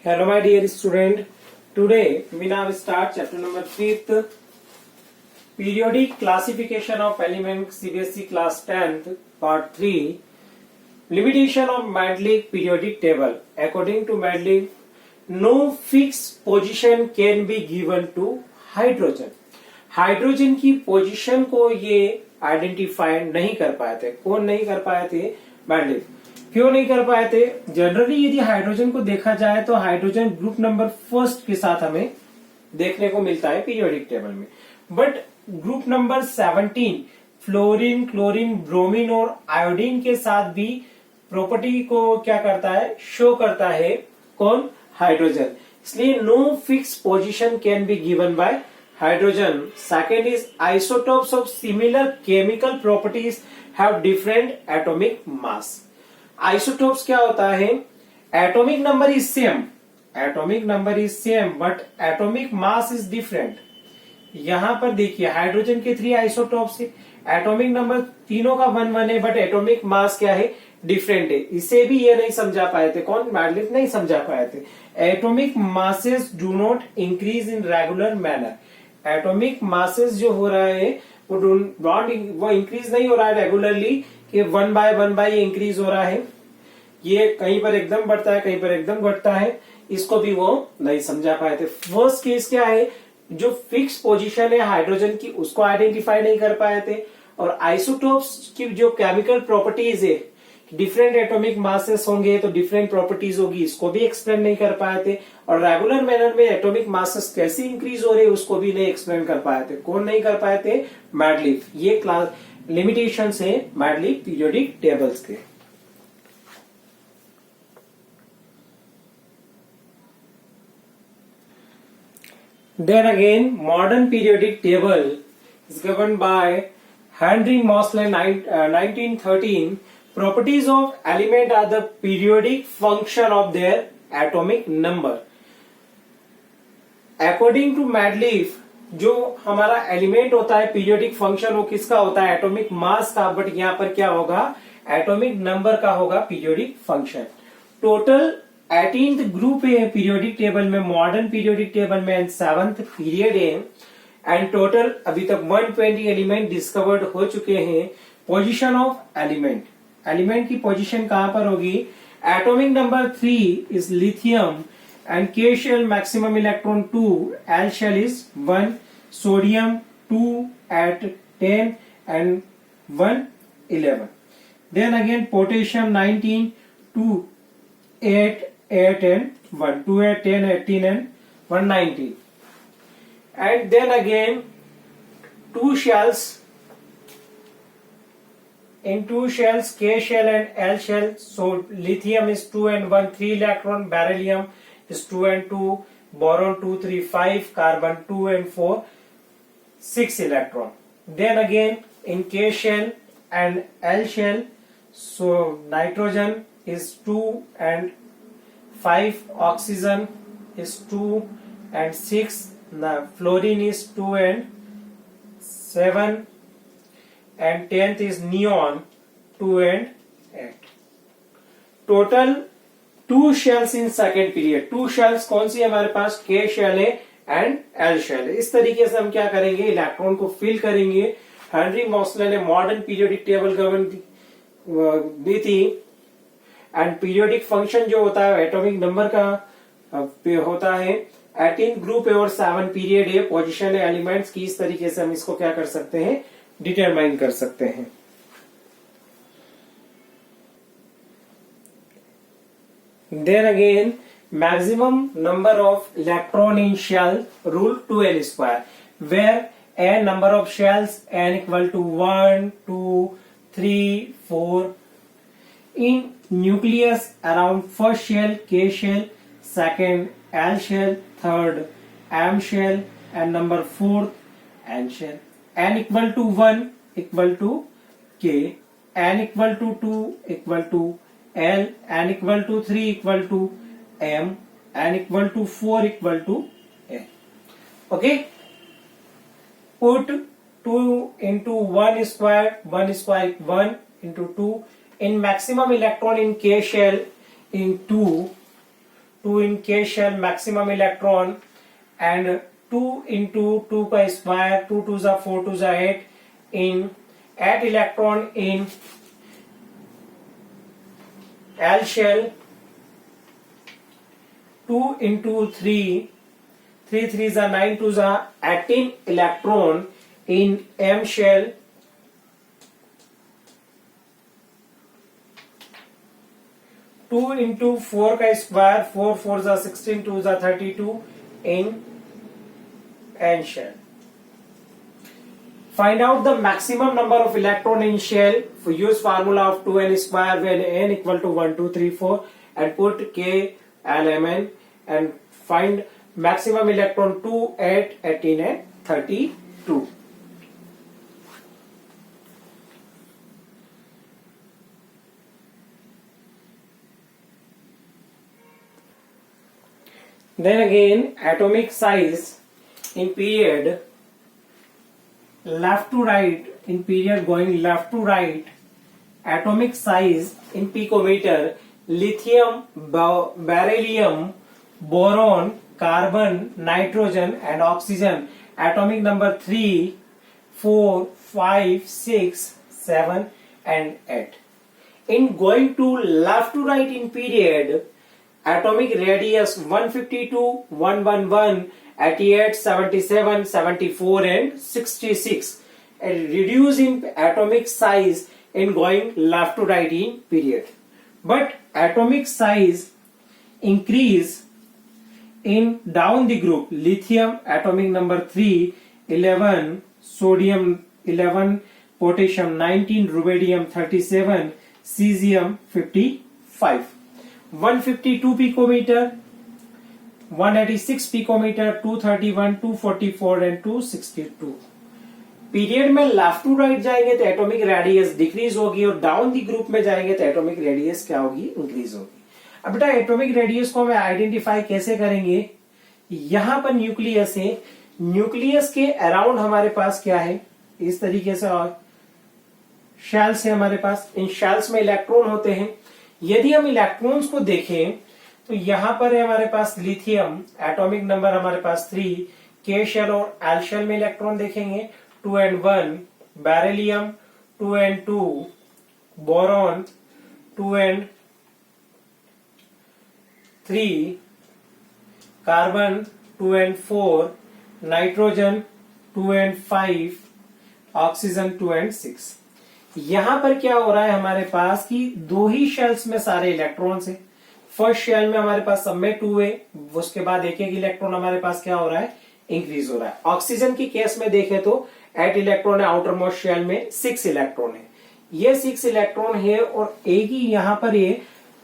Hello my dear student. Today we now start chapter number 5th, periodic classification of element, CBSE class 10th part 3, limitation of Mendeleev periodic table. According to Mendeleev, no fixed position can be given to hydrogen. Hydrogen की position को ये identify नहीं कर पाए थे. कौन नहीं कर पाए थे? मेंडलीव. क्यों नहीं कर पाए थे? जनरली यदि हाइड्रोजन को देखा जाए तो हाइड्रोजन ग्रुप नंबर फर्स्ट के साथ हमें देखने को मिलता है पीरियोडिक टेबल में. But group number 17 fluorine, chlorine, bromine और आयोडीन के साथ भी प्रॉपर्टी को क्या करता है? शो करता है. कौन? हाइड्रोजन. इसलिए no fix position can be given by hydrogen. Second is isotopes of similar chemical properties have different atomic mass. Isotopes क्या होता है? Atomic number is same. Atomic number is same but atomic mass is different. यहां पर देखिए hydrogen के 3 isotopes है. Atomic number तीनों का 1 है बट एटॉमिक मास क्या है? डिफरेंट है. इसे भी ये नहीं समझा पाए थे. कौन? मेंडलीव नहीं समझा पाए थे. Atomic masses do not increase in regular manner. Atomic masses जो हो रहा है वो इंक्रीज नहीं हो रहा है रेगुलरली कि 1 बाय इंक्रीज हो रहा है. ये कहीं पर एकदम बढ़ता है, कहीं पर एकदम घटता है. इसको भी वो नहीं समझा पाए थे. फर्स्ट केस क्या है? जो फिक्स पोजीशन है हाइड्रोजन की उसको आइडेंटिफाई नहीं कर पाए थे. और आइसोटोप्स की जो केमिकल प्रॉपर्टीज है, डिफरेंट एटॉमिक मासेस होंगे तो डिफरेंट प्रॉपर्टीज होगी, इसको भी एक्सप्लेन नहीं कर पाए थे. और रेगुलर मैनर में एटॉमिक मासेस कैसे इंक्रीज हो रहे हैं उसको भी नहीं एक्सप्लेन कर पाए थे. कौन नहीं कर पाए थे? मेंडलीव. ये क्लास लिमिटेशंस है मेंडलीव पीरियोडिक टेबल्स के. Then again, modern periodic table is governed by Henry Moseley 1913. Properties of element are the periodic function of their atomic number. According to Mendeleev, जो हमारा एलिमेंट होता है periodic function वो किसका होता है? एटॉमिक मास का. बट यहाँ पर क्या होगा? एटॉमिक नंबर का होगा periodic function. Total 18th group है पीरियोडिक टेबल में, मॉडर्न पीरियोडिक टेबल में, एंड 7th पीरियड है. एंड टोटल अभी तक 120 एलिमेंट डिस्कवर्ड हो चुके हैं. Position of element. एलिमेंट की पोजीशन कहां पर होगी? Atomic number 3 is lithium and K shell maximum electron 2, L shell is 1, sodium 2 at 10 and 1 11. Then again potassium 19, 2 8 8 and 1, 2 8 10 18 and 1 19. And then again 2 shells. In 2 shells, K shell and L shell. So lithium is 2 and 1, 3 electron. Beryllium is 2 and 2. Boron 2 3 5. Carbon 2 and 4, 6 electron. Then again in K shell and L shell, so nitrogen is 2 and 5. Oxygen is 2 and 6. Fluorine is 2 and 7. And 10th is neon 2 and 8. Total 2 shells in second period. 2 shells कौन सी है हमारे पास? K shell है and L shell है. इस तरीके से हम क्या करेंगे? इलेक्ट्रॉन को फिल करेंगे. हेनरी मॉसले ने मॉडर्न पीरियोडिक टेबल गवर्न दी थी. एंड पीरियोडिक फंक्शन जो होता है एटॉमिक नंबर का होता है. 18 ग्रुप है और 7 पीरियड है. पोजीशन है एलिमेंट्स की. इस तरीके से हम इसको क्या कर सकते हैं? डिटरमाइन कर सकते हैं. Then again, maximum number of electron in shell rule 2n square, where n number of shells n equal to 1 2 3 4. In nucleus around first shell K shell, second L shell, third M shell, and number 4th N shell. N equal to 1 equal to K, N equal to 2 equal to L, N equal to 3 equal to M, N equal to 4 equal to L. Okay? Put 2 into 1 square 1 into 2. In maximum electron in K shell in 2 2 in K shell maximum electron and 2 into 2 का square 2 2 जा 4 2 जा 8 in 8 electron in L shell 2 into 3 3 3 जा 9 2 जा 18 electron in M shell 2 into 4 का square 4 4 जा 16 2 जा 32 in N shell. Find out the maximum number of electron in shell. Use formula of 2n square when n equal to 1 2 3 4 and put k l m n and find maximum electron 2 8 18 and 32. Then again, atomic size in period left to right, in period going left to right, atomic size in picometer, lithium, beryllium, boron, carbon, nitrogen and oxygen, atomic number 3, 4, 5, 6, 7 and 8. In going to left to right in period, atomic radius 152, 111, 88, 77, 74 and 66. And reduce in atomic size in going left to right in period. But atomic size increase in down the group. Lithium atomic number 3, 11, sodium 11, potassium 19, rubidium 37, cesium 55. 152 picometer, 186 picometer, 231, 244 and 262. Period में left to right जाएंगे तो atomic radius decrease होगी और down the group में जाएंगे तो atomic radius क्या होगी, इंक्रीज होगी. अब बेटा एटॉमिक रेडियस को हमें आइडेंटिफाई कैसे करेंगे. यहां पर न्यूक्लियस है, न्यूक्लियस के अराउंड हमारे पास क्या है, इस तरीके से और शेल्स है हमारे पास. इन शेल्स में इलेक्ट्रॉन होते हैं. यदि हम इलेक्ट्रॉन्स को देखें तो यहां पर है हमारे पास लिथियम एटॉमिक नंबर हमारे पास 3, के शेल और एल शेल में इलेक्ट्रॉन देखेंगे 2 and 1, beryllium 2 and 2, boron 2 and 3, carbon 2 and 4, nitrogen 2 and 5, oxygen 2 and 6. यहां पर क्या हो रहा है हमारे पास कि दो ही शेल्स में सारे इलेक्ट्रॉन्स हैं. फर्स्ट शेल में हमारे पास सब में 2 है, उसके बाद एक एक इलेक्ट्रॉन हमारे पास क्या हो रहा है, इंक्रीज हो रहा है. ऑक्सीजन की केस में देखें तो 8 इलेक्ट्रॉन है, आउटर मोस्ट शेल में 6 इलेक्ट्रॉन है. ये 6 इलेक्ट्रॉन है और एक ही यहां पर ये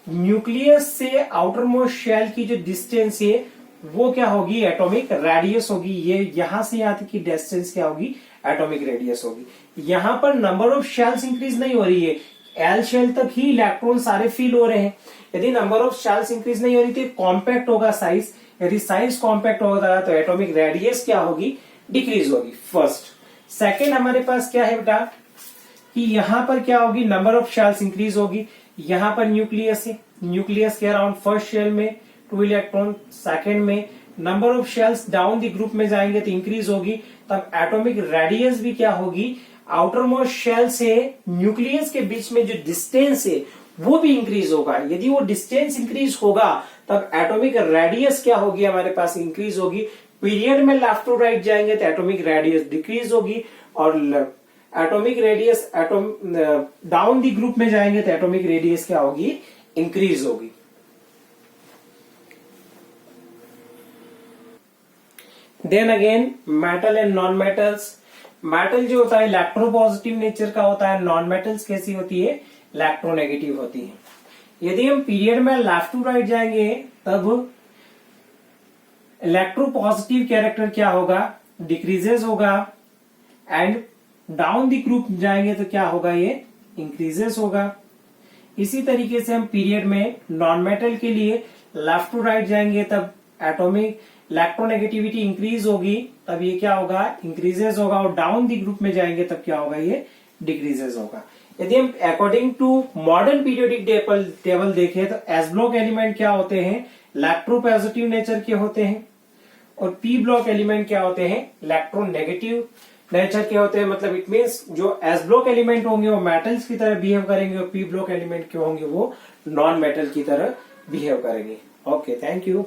न्यूक्लियस से आउटर मोस्ट शेल की जो डिस्टेंस है वो क्या होगी, एटॉमिक रेडियस होगी. ये यहां से यहां तक की डिस्टेंस क्या होगी, एटॉमिक रेडियस होगी. यहां पर नंबर ऑफ शेल्स इंक्रीज नहीं हो रही है, एल शेल तक ही इलेक्ट्रॉन सारे फिल हो रहे हैं. यदि नंबर ऑफ शेल्स इंक्रीज नहीं हो रही तो कॉम्पैक्ट होगा साइज. यदि साइज कॉम्पैक्ट होगा तो एटॉमिक रेडियस क्या होगी, डिक्रीज होगी. फर्स्ट. सेकेंड हमारे पास क्या है बेटा कि यहां पर क्या होगी, नंबर ऑफ शेल्स इंक्रीज होगी. यहां पर न्यूक्लियस है, न्यूक्लियस के अराउंड फर्स्ट शेल में 2 इलेक्ट्रॉन, सेकेंड में number of shells down the group में जाएंगे तो इंक्रीज होगी. तब एटॉमिक रेडियस भी क्या होगी, आउटर मोस्ट शेल से न्यूक्लियस के बीच में जो डिस्टेंस है वो भी इंक्रीज होगा. यदि वो डिस्टेंस इंक्रीज होगा तब एटॉमिक रेडियस क्या होगी, हमारे पास इंक्रीज होगी. पीरियड में लेफ्ट टू राइट जाएंगे तो एटॉमिक रेडियस डिक्रीज होगी और atomic radius down the group में जाएंगे तो एटॉमिक रेडियस क्या होगी, इंक्रीज होगी. Then again metal and non metals. Metal जो होता है इलेक्ट्रोपॉजिटिव नेचर का होता है, नॉन मेटल्स कैसी होती है, इलेक्ट्रोनेगेटिव होती है. यदि हम पीरियड में लेफ्ट टू राइट जाएंगे तब इलेक्ट्रोपॉजिटिव कैरेक्टर क्या होगा, डिक्रीजेस होगा. एंड डाउन द ग्रुप जाएंगे तो क्या होगा, ये इंक्रीजेस होगा. इसी तरीके से हम पीरियड में नॉन मेटल के लिए लेफ्ट टू राइट जाएंगे तब एटॉमिक इलेक्ट्रोनेगेटिविटी इंक्रीज होगी, तब ये क्या होगा, इंक्रीजेस होगा. और डाउन दी ग्रुप में जाएंगे तब क्या होगा, ये डिक्रीजेस होगा. यदि हम according to modern periodic table देखें तो एस ब्लॉक एलिमेंट क्या होते हैं, इलेक्ट्रोपॉजिटिव नेचर के होते हैं, और पी ब्लॉक एलिमेंट क्या होते हैं, इलेक्ट्रोनेगेटिव नेचर के होते हैं। मतलब इट मींस जो एस ब्लॉक एलिमेंट होंगे वो मेटल्स की तरह बिहेव करेंगे और पी ब्लॉक एलिमेंट के होंगे वो नॉन मेटल की तरह बिहेव करेंगे। Okay, thank you.